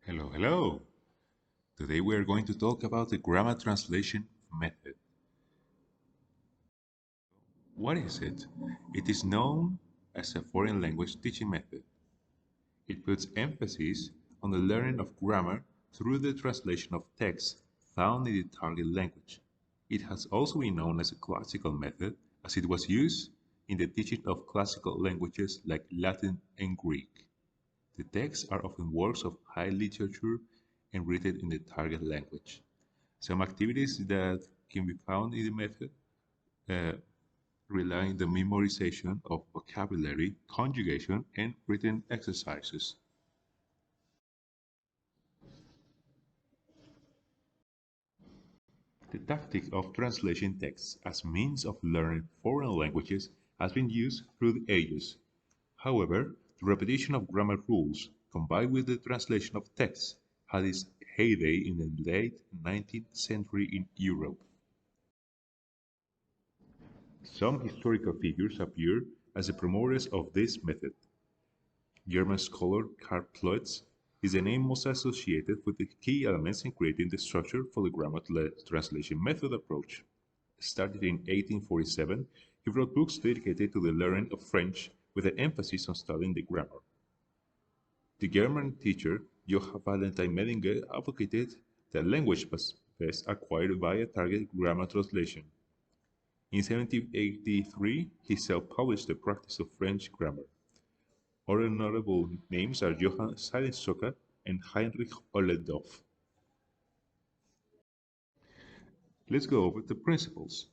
Hello, hello. Today we are going to talk about the grammar translation method. What is it? It is known as a foreign language teaching method. It puts emphasis on the learning of grammar through the translation of text found in the target language. It has also been known as a classical method as it was used in the teaching of classical languages like Latin and Greek. The texts are often works of high literature and written in the target language. Some activities that can be found in the method uh, rely on the memorization of vocabulary, conjugation, and written exercises. The tactic of translation texts as means of learning foreign languages has been used through the ages. However, the repetition of grammar rules combined with the translation of texts had its heyday in the late 19th century in Europe. Some historical figures appear as the promoters of this method. German scholar Karl Pleutz is the name most associated with the key elements in creating the structure for the grammar translation method approach. Started in 1847, he wrote books dedicated to the learning of French with an emphasis on studying the grammar. The German teacher Johann Valentine Medinger advocated that language was best acquired via target grammar translation. In 1783, he self-published the practice of French grammar. Other notable names are Johann Seidenstocker and Heinrich Ollendorff. Let's go over the principles.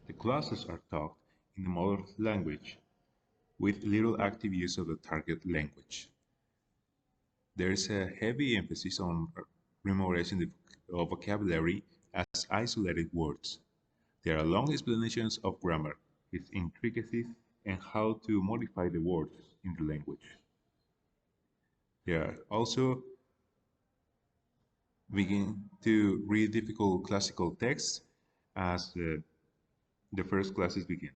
The classes are taught in the mother language with little active use of the target language. There is a heavy emphasis on memorizing the vocabulary as isolated words. There are long explanations of grammar, its intricacies, and how to modify the words in the language. There are also begin to read difficult classical texts as the first classes begin.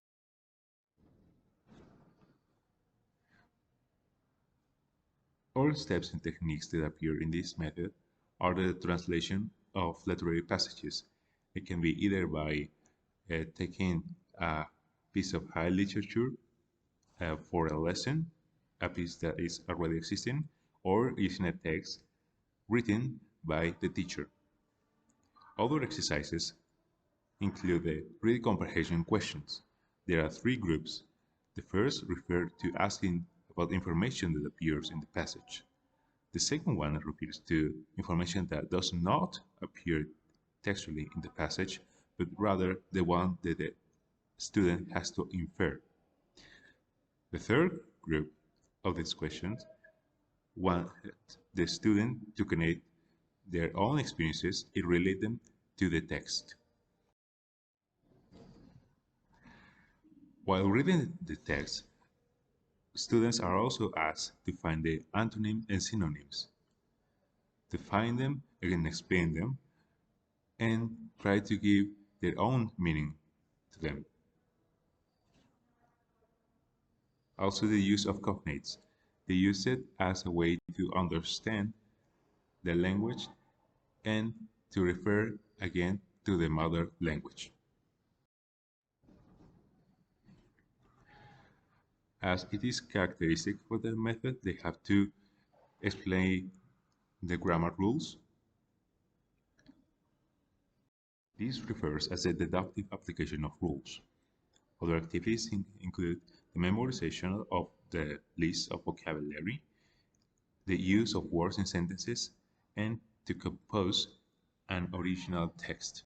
All steps and techniques that appear in this method are the translation of literary passages. It can be either by taking a piece of high literature for a lesson, a piece that is already existing, or using a text written by the teacher. Other exercises include the reading comprehension questions. There are three groups. The first refers to asking about information that appears in the passage. The second one refers to information that does not appear textually in the passage, but rather the one that the student has to infer. The third group of these questions want the student to connect their own experiences and relate them to the text. While reading the text, students are also asked to find the antonyms and synonyms, to find them and explain them, and try to give their own meaning to them. Also, the use of cognates. They use it as a way to understand the language and to refer again to the mother language. As it is characteristic for the method, they have to explain the grammar rules. This refers as a deductive application of rules. Other activities include the memorization of the list of vocabulary, the use of words in sentences, and to compose an original text.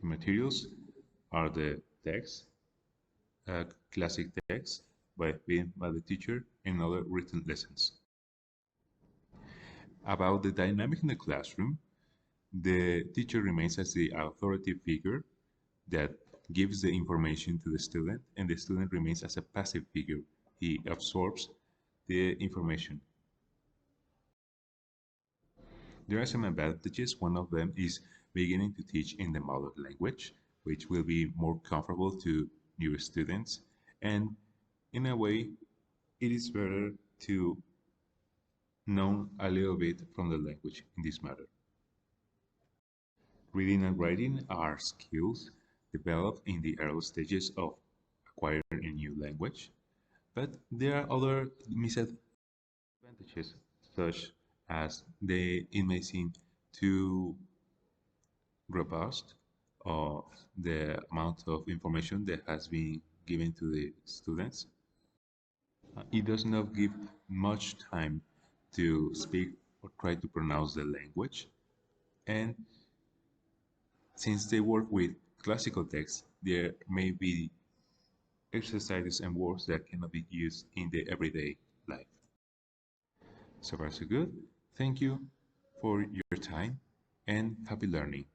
The materials are the text, classic text by the teacher, and other written lessons. About the dynamic in the classroom, the teacher remains as the authority figure that gives the information to the student, and the student remains as a passive figure. He absorbs the information. There are some advantages. One of them is beginning to teach in the mother language, which will be more comfortable to new students, and In a way, it is better to know a little bit from the language in this matter. Reading and writing are skills developed in the early stages of acquiring a new language, but there are other disadvantages, such as it may seem too robust of the amount of information that has been given to the students. It does not give much time to speak or try to pronounce the language. And since they work with classical texts, there may be exercises and words that cannot be used in the everyday life. So far, so good. Thank you for your time and happy learning.